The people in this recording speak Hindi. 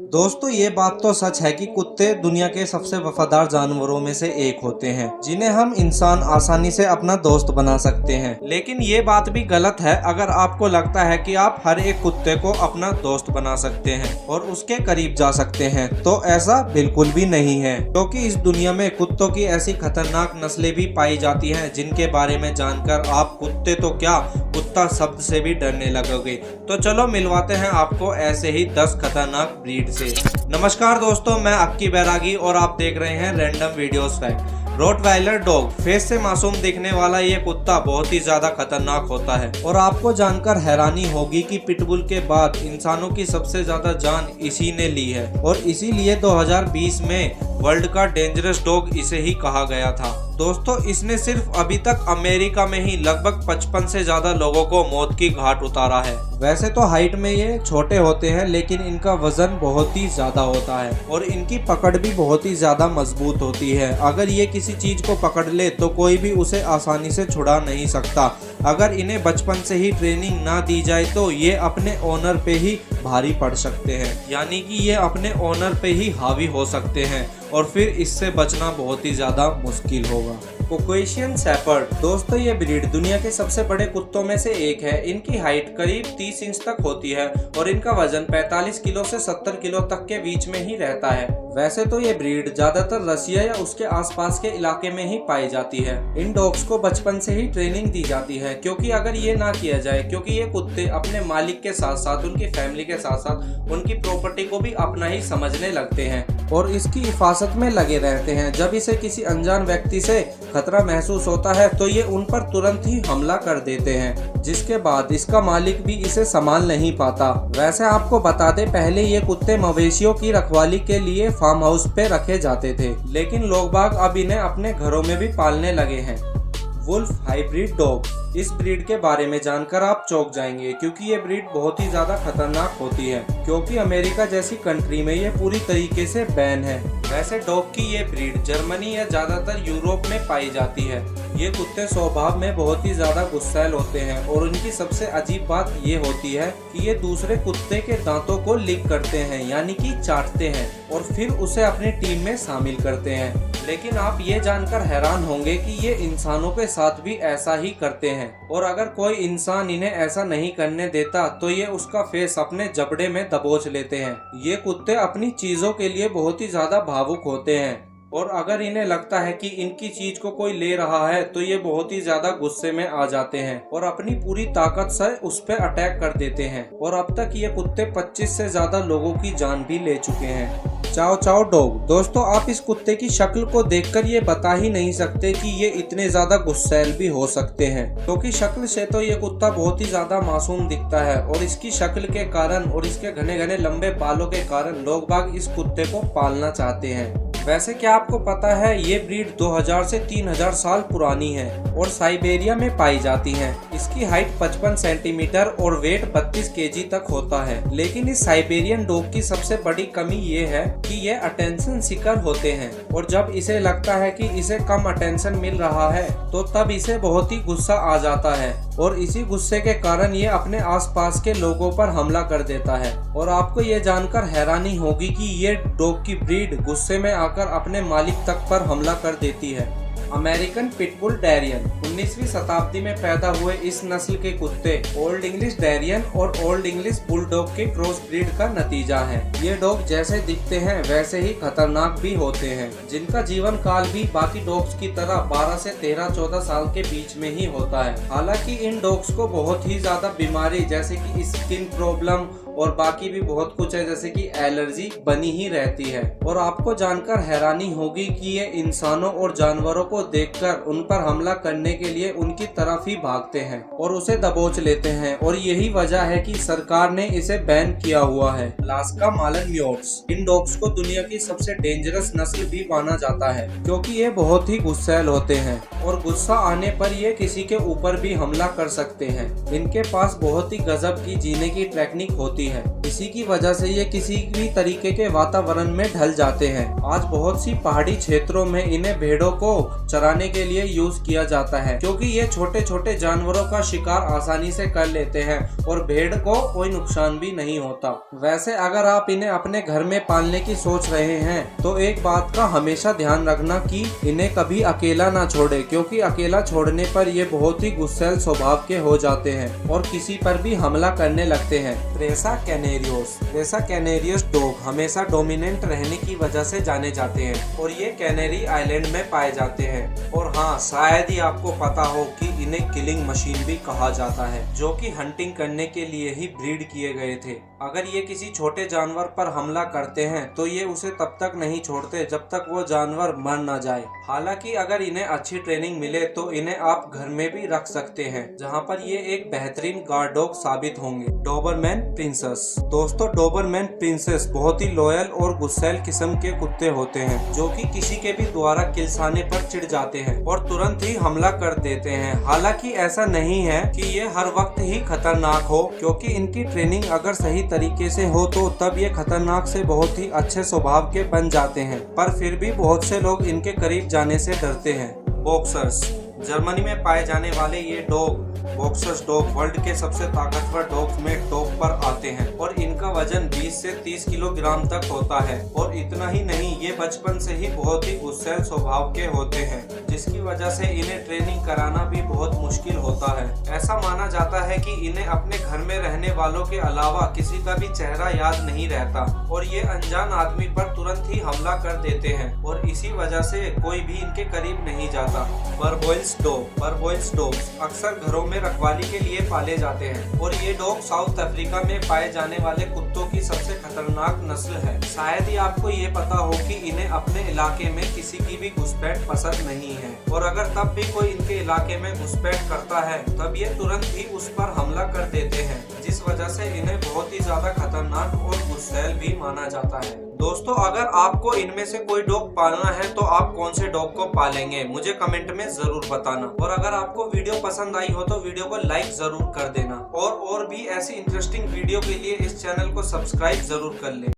दोस्तों ये बात तो सच है कि कुत्ते दुनिया के सबसे वफादार जानवरों में से एक होते हैं जिन्हें हम इंसान आसानी से अपना दोस्त बना सकते हैं। लेकिन ये बात भी गलत है अगर आपको लगता है कि आप हर एक कुत्ते को अपना दोस्त बना सकते हैं और उसके करीब जा सकते हैं, तो ऐसा बिल्कुल भी नहीं है, क्योंकि इस दुनिया में कुत्तों की ऐसी खतरनाक नस्लें भी पाई जाती हैं जिनके बारे में जानकर आप कुत्ते तो क्या कुत्ता शब्द से भी डरने लगोगे। तो चलो मिलवाते हैं आपको ऐसे ही 10 खतरनाक ब्रीड से। नमस्कार दोस्तों, मैं अक्की बैरागी और आप देख रहे हैं random videos fact. Rottweiler dog face से मासूम दिखने वाला ये कुत्ता बहुत ही ज्यादा खतरनाक होता है और आपको जानकर हैरानी होगी कि पिटबुल के बाद इंसानों की सबसे ज्यादा जान इसी ने ली है और इसीलिए 2020 में वर्ल्ड का डेंजरस डॉग इसे ही कहा गया था। दोस्तों इसने सिर्फ अभी तक अमेरिका में ही लगभग 55 से ज्यादा लोगों को मौत की घाट उतारा है। वैसे तो हाइट में ये छोटे होते हैं लेकिन इनका वजन बहुत ही ज्यादा होता है और इनकी पकड़ भी बहुत ही ज्यादा मजबूत होती है। अगर ये किसी चीज को पकड़ ले तो कोई भी उसे आसानी से छुड़ा नहीं सकता। अगर इन्हें बचपन से ही ट्रेनिंग ना दी जाए तो ये अपने ओनर पे ही भारी पड़ सकते हैं, यानी कि ये अपने ओनर पे ही हावी हो सकते हैं और फिर इससे बचना बहुत ही ज्यादा मुश्किल होगा। कोकेशियन शेपर्ड दोस्तों ये ब्रीड दुनिया के सबसे बड़े कुत्तों में से एक है। इनकी हाइट करीब 30 इंच तक होती है और इनका वजन 45 किलो से 70 किलो तक के बीच में ही रहता है। वैसे तो ये ब्रीड ज्यादातर रसिया या उसके आसपास के इलाके में ही पाई जाती है। इन डॉग्स को बचपन से ही ट्रेनिंग दी जाती है, क्योंकि अगर ये ना किया जाए, क्योंकि ये कुत्ते अपने मालिक के साथ साथ उनकी फैमिली के साथ साथ उनकी प्रॉपर्टी को भी अपना ही समझने लगते हैं और इसकी हिफाजत में लगे रहते हैं। जब इसे किसी अनजान व्यक्ति से खतरा महसूस होता है तो ये उन पर तुरंत ही हमला कर देते हैं, जिसके बाद इसका मालिक भी इसे संभाल नहीं पाता। वैसे आपको बता दें, पहले ये कुत्ते मवेशियों की रखवाली के लिए फार्म हाउस पे रखे जाते थे, लेकिन लोग बाग अब इन्हें अपने घरों में भी पालने लगे हैं। वुल्फ हाइब्रिड डॉग, इस ब्रीड के बारे में जानकर आप चौंक जाएंगे, क्योंकि ये ब्रीड बहुत ही ज्यादा खतरनाक होती है, क्योंकि अमेरिका जैसी कंट्री में ये पूरी तरीके से बैन है। वैसे डॉग की ये ब्रीड जर्मनी या ज्यादातर यूरोप में पाई जाती है। ये कुत्ते स्वभाव में बहुत ही ज्यादा गुस्सैल होते हैं और उनकी सबसे अजीब बात ये होती है कि ये दूसरे कुत्ते के दांतों को लिक करते हैं, यानी कि चाटते हैं और फिर उसे अपनी टीम में शामिल करते हैं। लेकिन आप ये जानकर हैरान होंगे कि ये इंसानों के साथ भी ऐसा ही करते हैं और अगर कोई इंसान इन्हें ऐसा नहीं करने देता तो ये उसका फेस अपने जबड़े में दबोच लेते हैं। ये कुत्ते अपनी चीजों के लिए बहुत ही ज्यादा भावुक होते हैं और अगर इन्हें लगता है कि इनकी चीज को कोई ले रहा है तो ये बहुत ही ज्यादा गुस्से में आ जाते हैं और अपनी पूरी ताकत से उस पर अटैक कर देते हैं और अब तक ये कुत्ते 25 से ज्यादा लोगों की जान भी ले चुके हैं। चाओ चाओ डॉग, दोस्तों आप इस कुत्ते की शक्ल को देखकर ये बता ही नहीं सकते कि ये इतने ज्यादा गुस्सैल भी हो सकते हैं, क्योंकि शक्ल से तो ये कुत्ता बहुत ही ज्यादा मासूम दिखता है और इसकी शक्ल के कारण और इसके घने घने लंबे बालों के कारण लोग बाग इस कुत्ते को पालना चाहते हैं। वैसे क्या आपको पता है ये ब्रीड 2000 से 3000 साल पुरानी है और साइबेरिया में पाई जाती है। इसकी हाइट 55 सेंटीमीटर और वेट 32 केजी तक होता है। लेकिन इस साइबेरियन डॉग की सबसे बड़ी कमी ये है कि ये अटेंशन सीकर होते हैं और जब इसे लगता है कि इसे कम अटेंशन मिल रहा है तो तब इसे बहुत ही गुस्सा आ जाता है और इसी गुस्से के कारण ये अपने आसपास के लोगों पर हमला कर देता है। और आपको ये जानकर हैरानी होगी कि ये डॉग की ब्रीड गुस्से में आकर अपने मालिक तक पर हमला कर देती है। अमेरिकन पिटबुल डेरियन 19वीं शताब्दी में पैदा हुए इस नस्ल के कुत्ते ओल्ड इंग्लिश डेरियन और ओल्ड इंग्लिश बुलडॉग के क्रॉस ब्रीड का नतीजा है। ये डॉग जैसे दिखते हैं वैसे ही खतरनाक भी होते हैं, जिनका जीवन काल भी बाकी डॉग्स की तरह 12 से 13-14 साल के बीच में ही होता है। हालांकि इन डॉग्स को बहुत ही ज्यादा बीमारी जैसे कि स्किन प्रॉब्लम और बाकी भी बहुत कुछ है, जैसे कि एलर्जी बनी ही रहती है। और आपको जानकर हैरानी होगी कि ये इंसानों और जानवरों को देखकर उन पर हमला करने के लिए उनकी तरफ ही भागते हैं और उसे दबोच लेते हैं और यही वजह है कि सरकार ने इसे बैन किया हुआ है। अलास्का मालन म्यूट्स, इन डॉग्स को दुनिया की सबसे डेंजरस नस्ल भी माना जाता है, क्योंकि ये बहुत ही गुस्सैल होते हैं और गुस्सा आने पर ये किसी के ऊपर भी हमला कर सकते हैं। इनके पास बहुत ही गजब की जीने की टेक्निक होती होती है। इसी की वजह से ये किसी भी तरीके के वातावरण में ढल जाते हैं। आज बहुत सी पहाड़ी क्षेत्रों में इन्हें भेड़ों को चराने के लिए यूज किया जाता है, क्योंकि ये छोटे छोटे जानवरों का शिकार आसानी से कर लेते हैं और भेड़ को कोई नुकसान भी नहीं होता। वैसे अगर आप इन्हें अपने घर में पालने की सोच रहे हैं तो एक बात का हमेशा ध्यान रखना कि इन्हें कभी अकेला ना छोड़े, क्योंकि अकेला छोड़ने पर ये बहुत ही गुस्सैल स्वभाव के हो जाते हैं और किसी पर भी हमला करने लगते हैं। प्रेसा कैनेरियस डॉग हमेशा डोमिनेंट रहने की वजह से जाने जाते हैं और ये कैनेरी आइलैंड में पाए जाते हैं। और हाँ, शायद ही आपको पता हो कि इन्हें किलिंग मशीन भी कहा जाता है, जो कि हंटिंग करने के लिए ही ब्रीड किए गए थे। अगर ये किसी छोटे जानवर पर हमला करते हैं तो ये उसे तब तक नहीं छोड़ते जब तक वो जानवर मर ना जाए। हालांकि अगर इन्हें अच्छी ट्रेनिंग मिले तो इन्हें आप घर में भी रख सकते हैं, जहां पर ये एक बेहतरीन गार्ड डॉग साबित होंगे। Dobermann princess. दोस्तों, डोबरमैन प्रिंसेस बहुत ही लॉयल और गुस्सैल किस्म के कुत्ते होते हैं, जो कि किसी के भी द्वारा किलसाने पर चिढ़ जाते हैं और तुरंत ही हमला कर देते हैं। हालांकि ऐसा नहीं है कि ये हर वक्त ही खतरनाक हो, क्योंकि इनकी ट्रेनिंग अगर सही तरीके से हो तो तब ये खतरनाक से बहुत ही अच्छे स्वभाव के बन जाते हैं। पर फिर भी बहुत से लोग इनके करीब जाने से डरते हैं। बॉक्सर्स। जर्मनी में पाए जाने वाले ये डॉग बॉक्सर्स डॉग वर्ल्ड के सबसे ताकतवर डॉग्स में टॉप पर आते हैं और इनका वजन 20 से 30 किलोग्राम तक होता है। और इतना ही नहीं, ये बचपन से ही बहुत ही गुस्सैल स्वभाव के होते हैं, जिसकी वजह से इन्हें ट्रेनिंग कराना भी बहुत मुश्किल होता है। ऐसा माना जाता है कि इन्हें अपने घर में रहने वालों के अलावा किसी का भी चेहरा याद नहीं रहता और ये अनजान आदमी पर तुरंत ही हमला कर देते हैं और इसी वजह से कोई भी इनके करीब नहीं जाता। बर्बोइल्स डॉग अक्सर घरों में रखवाली के लिए पाले जाते हैं और ये डॉग साउथ अफ्रीका में पाए जाने वाले कुत्तों की सबसे खतरनाक नस्ल है। शायद ही आपको ये पता हो कि इन्हें अपने इलाके में किसी की भी घुसपैठ पसंद नहीं है और अगर तब भी कोई इनके इलाके में घुसपैठ करता है तब ये तुरंत ही उस पर हमला कर देते हैं, जिस वजह से इन्हें बहुत ही ज्यादा खतरनाक और गुस्सैल भी माना जाता है। दोस्तों, अगर आपको इनमें से कोई डॉग पालना है तो आप कौन से डॉग को पालेंगे, मुझे कमेंट में जरूर बताना। और अगर आपको वीडियो पसंद आई हो तो वीडियो को लाइक जरूर कर देना और भी ऐसी इंटरेस्टिंग वीडियो के लिए इस चैनल को सब्सक्राइब जरूर कर ले।